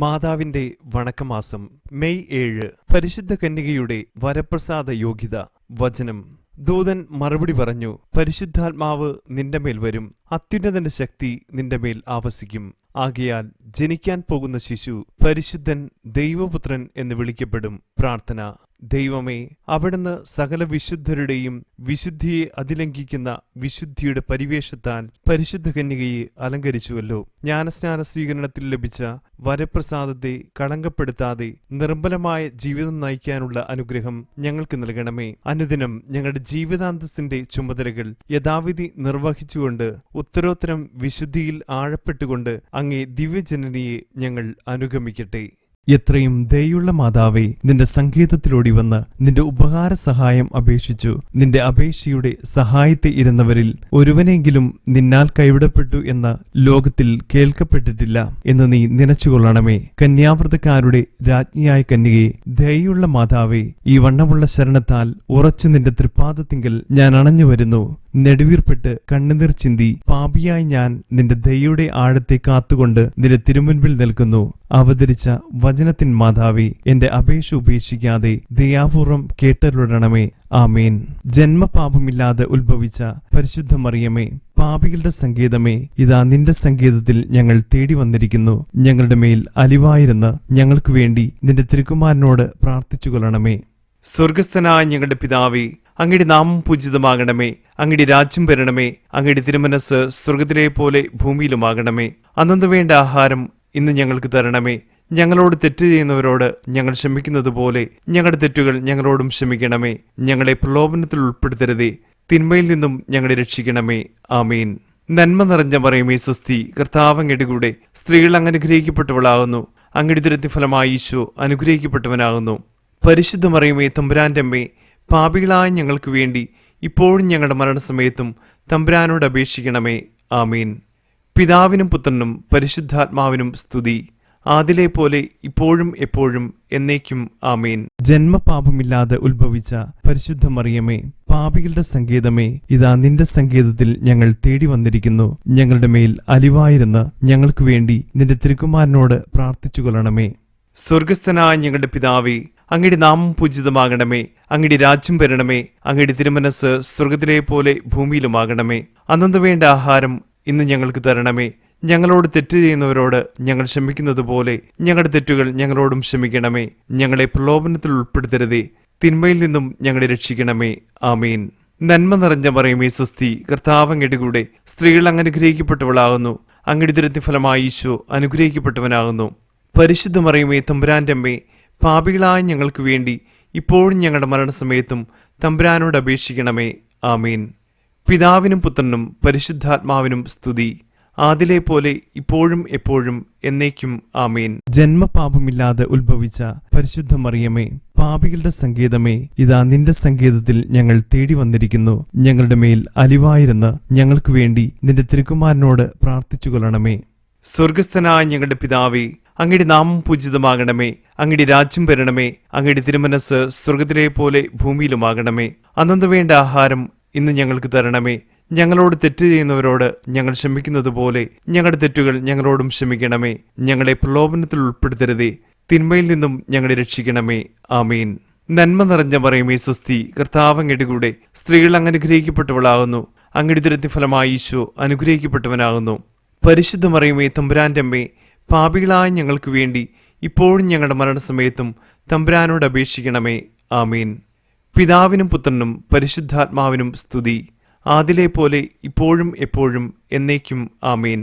മാതാവിന്റെ വണക്കമാസം മെയ് 7 പരിശുദ്ധ കന്യകയുടെ വരപ്രസാദ യോഗ്യത. വചനം. ദൂതൻ മറുപടി പറഞ്ഞു, പരിശുദ്ധാത്മാവ് നിന്റെ മേൽ വരും, അത്യുന്നതന്റെ ശക്തി നിന്റെ മേൽ ആവസിക്കും. ആകയാൽ ജനിക്കാൻ പോകുന്ന ശിശു പരിശുദ്ധൻ ദൈവപുത്രൻ എന്ന് വിളിക്കപ്പെടും. പ്രാർത്ഥന. ദൈവമേ, അവിടുന്ന് സകല വിശുദ്ധരുടെയും വിശുദ്ധിയെ അതിലംഘിക്കുന്ന വിശുദ്ധിയുടെ പരിവേഷത്താൽ പരിശുദ്ധ കന്യകയെ അലങ്കരിച്ചുവല്ലോ. ജ്ഞാനസ്നാന സ്വീകരണത്തിൽ ലഭിച്ച വരപ്രസാദത്തെ കളങ്കപ്പെടുത്താതെ നിർമ്മലമായ ജീവിതം നയിക്കാനുള്ള അനുഗ്രഹം ഞങ്ങൾക്ക് നൽകണമേ. അനുദിനം ഞങ്ങളുടെ ജീവിതാന്തസ്സിന്റെ ചുമതലകൾ യഥാവിധി നിർവഹിച്ചുകൊണ്ട് ഉത്തരോത്തരം വിശുദ്ധിയിൽ ആഴപ്പെട്ടുകൊണ്ട് അങ്ങേ ദിവ്യജനനിയെ ഞങ്ങൾ അനുഗമിക്കട്ടെ. എത്രയും ദയുള്ള മാതാവേ, നിന്റെ സങ്കേതത്തിലോടി വന്ന് നിന്റെ ഉപകാര സഹായം അപേക്ഷിച്ചു. നിന്റെ അപേക്ഷയുടെ സഹായത്തെ ഇരുന്നവരിൽ ഒരുവനെങ്കിലും നിന്നാൽ കൈവിടപ്പെട്ടു എന്ന ലോകത്തിൽ കേൾക്കപ്പെട്ടിട്ടില്ല എന്ന് നീ നനച്ചുകൊള്ളണമേ. കന്യാവ്രതക്കാരുടെ രാജ്ഞിയായ കന്യകയെ, ദയുള്ള മാതാവേ, ഈ വണ്ണമുള്ള ശരണത്താൽ ഉറച്ചു നിന്റെ തൃപ്പാദത്തിങ്കൽ ഞാൻ അണഞ്ഞു വരുന്നു. നെടുവീർപ്പെട്ട് കണ്ണുനീർ ചിന്തി പാപിയായി ഞാൻ നിന്റെ ദയയുടെ ആഴത്തെ കാത്തുകൊണ്ട് നിന്റെ തിരുമുൻപിൽ നിൽക്കുന്നു. അവതരിച്ച വചനത്തിൻ മാതാവേ, എന്റെ അപേക്ഷ ഉപേക്ഷിക്കാതെ ദയാപൂർവം കേട്ടരുളണമേ. ആമേൻ. ജന്മപാപമില്ലാതെ ഉത്ഭവിച്ച പരിശുദ്ധ മറിയമേ, പാപികളുടെ സങ്കേതമേ, ഇതാ നിന്റെ സങ്കേതത്തിൽ ഞങ്ങൾ തേടി വന്നിരിക്കുന്നു. ഞങ്ങളുടെ മേൽ അലിവായിരുന്ന് ഞങ്ങൾക്ക് വേണ്ടി നിന്റെ തിരുക്കുമാരനോട് പ്രാർത്ഥിച്ചുകൊള്ളണമേ. സ്വർഗസ്ഥനായ ഞങ്ങളുടെ പിതാവേ, അങ്ങയുടെ നാമം പൂജിതമാകണമേ. അങ്ങയുടെ രാജ്യം വരണമേ. അങ്ങയുടെ തിരുമനസ് സ്വർഗത്തിലെ പോലെ ഭൂമിയിലുമാകണമേ. അന്നു വേണ്ട ആഹാരം ഇന്ന് ഞങ്ങൾക്ക് തരണമേ. ഞങ്ങളോട് തെറ്റ് ചെയ്യുന്നവരോട് ഞങ്ങൾ ക്ഷമിക്കുന്നത് പോലെ ഞങ്ങളുടെ തെറ്റുകൾ ഞങ്ങളോടും ക്ഷമിക്കണമേ. ഞങ്ങളെ പ്രലോഭനത്തിൽ ഉൾപ്പെടുത്തരുതേ, തിന്മയിൽ നിന്നും ഞങ്ങളെ രക്ഷിക്കണമേ. ആമീൻ. നന്മ നിറഞ്ഞ മറിയമേ സ്വസ്തി, കർത്താവ് അങ്ങയുടെ കൂടെ സ്ത്രീകൾ അങ്ങ് അനുഗ്രഹിക്കപ്പെട്ടവളാകുന്നു. അങ്ങയുടെ ഉദരത്തിൻഫലമായി ഈശോ അനുഗ്രഹിക്കപ്പെട്ടവനാകുന്നു. പരിശുദ്ധ മറിയമേ, തമ്പുരാന്റെ അമ്മേ, പാപികളായ ഞങ്ങൾക്ക് വേണ്ടി ഇപ്പോഴും ഞങ്ങളുടെ മരണസമയത്തും തമ്പുരാനോട് അപേക്ഷിക്കണമേ. ആമീൻ. പിതാവിനും പുത്രനും പരിശുദ്ധാത്മാവിനും സ്തുതി, ആദിലെ പോലെ ഇപ്പോഴും എപ്പോഴും എന്നേക്കും. ആമീൻ. ജന്മപാപമില്ലാതെ ഉത്ഭവിച്ച പരിശുദ്ധ മറിയമേ, പാപികളുടെ സങ്കേതമേ, ഇതാ നിന്റെ സങ്കേതത്തിൽ ഞങ്ങൾ തേടി വന്നിരിക്കുന്നു. ഞങ്ങളുടെ മേൽ അലിവായിരുന്ന് ഞങ്ങൾക്ക് വേണ്ടി നിന്റെ തിരുക്കുമാരനോട് പ്രാർത്ഥിച്ചുകൊള്ളണമേ. സ്വർഗസ്ഥനായ ഞങ്ങളുടെ പിതാവേ, അങ്ങയുടെ നാമം പൂജിതമാകണമേ. അങ്ങയുടെ രാജ്യം വരണമേ. അങ്ങയുടെ തിരുമനസ് സ്വർഗത്തിലെ പോലെ ഭൂമിയിലുമാകണമേ. അന്നു വേണ്ട ആഹാരം ഇന്ന് ഞങ്ങൾക്ക് തരണമേ. ഞങ്ങളോട് തെറ്റ് ചെയ്യുന്നവരോട് ഞങ്ങൾ ക്ഷമിക്കുന്നത് പോലെ ഞങ്ങളുടെ തെറ്റുകൾ ഞങ്ങളോടും ക്ഷമിക്കണമേ. ഞങ്ങളെ പ്രലോഭനത്തിൽ ഉൾപ്പെടുത്തരുതേ, തിന്മയിൽ നിന്നും ഞങ്ങളെ രക്ഷിക്കണമേ. ആമീൻ. നന്മ നിറഞ്ഞ മറിയമേ സ്വസ്തി, കർത്താവ് അങ്ങയുടെ കൂടെ സ്ത്രീകൾ അങ്ങ് അനുഗ്രഹിക്കപ്പെട്ടവളാകുന്നു. അങ്ങയുടെ ഉദരത്തിൻഫലമായി ഈശോ അനുഗ്രഹിക്കപ്പെട്ടവനാകുന്നു. പരിശുദ്ധ മറിയമേ, തമ്പുരാന്റെ അമ്മേ, പാപികളായ ഞങ്ങൾക്ക് വേണ്ടി ഇപ്പോഴും ഞങ്ങളുടെ മരണസമയത്തും തമ്പുരാനോട് അപേക്ഷിക്കണമേ. ആമീൻ. പിതാവിനും പുത്രനും പരിശുദ്ധാത്മാവിനും സ്തുതി, ആദിലെ പോലെ ഇപ്പോഴും എപ്പോഴും എന്നേക്കും. ആമീൻ. ജന്മപാപമില്ലാതെ ഉത്ഭവിച്ച പരിശുദ്ധ മറിയമേ, പാപികളുടെ സങ്കേതമേ, ഇതാ നിന്റെ സങ്കേതത്തിൽ ഞങ്ങൾ തേടി വന്നിരിക്കുന്നു. ഞങ്ങളുടെ മേൽ അലിവായിരുന്ന് ഞങ്ങൾക്ക് വേണ്ടി നിന്റെ തിരുക്കുമാരനോട് പ്രാർത്ഥിച്ചുകൊള്ളണമേ. സ്വർഗസ്ഥനായ ഞങ്ങളുടെ പിതാവേ, അങ്ങയുടെ നാമം പൂജിതമാകണമേ. അങ്ങയുടെ രാജ്യം വരണമേ. അങ്ങയുടെ തിരുമനസ് സ്വർഗത്തിലെ പോലെ ഭൂമിയിലുമാകണമേ. അന്നു വേണ്ട ആഹാരം ഇന്ന് ഞങ്ങൾക്ക് തരണമേ. ഞങ്ങളോട് തെറ്റ് ചെയ്യുന്നവരോട് ഞങ്ങൾ ക്ഷമിക്കുന്നത് പോലെ ഞങ്ങളുടെ തെറ്റുകൾ ഞങ്ങളോടും ക്ഷമിക്കണമേ. ഞങ്ങളെ പ്രലോഭനത്തിൽ ഉൾപ്പെടുത്തരുതേ, തിന്മയിൽ നിന്നും ഞങ്ങളെ രക്ഷിക്കണമേ. ആമീൻ. നന്മ നിറഞ്ഞ മറിയമേ സ്വസ്തി, കർത്താവ് അങ്ങയുടെ കൂടെ സ്ത്രീകൾ അങ്ങ് അനുഗ്രഹിക്കപ്പെട്ടവളാകുന്നു. അങ്ങയുടെ ഉദരത്തിൻഫലമായി ഈശോ അനുഗ്രഹിക്കപ്പെട്ടവനാകുന്നു. പരിശുദ്ധ മറിയമേ, തമ്പുരാന്റെ അമ്മേ, പാപികളായ ഞങ്ങൾക്ക് വേണ്ടി ഇപ്പോഴും ഞങ്ങളുടെ മരണസമയത്തും തമ്പുരാനോട് അപേക്ഷിക്കണമേ. ആമീൻ. പിതാവിനും പുത്രനും പരിശുദ്ധാത്മാവിനും സ്തുതി, ആദിലെ പോലെ ഇപ്പോഴും എപ്പോഴും എന്നേക്കും. ആമീൻ.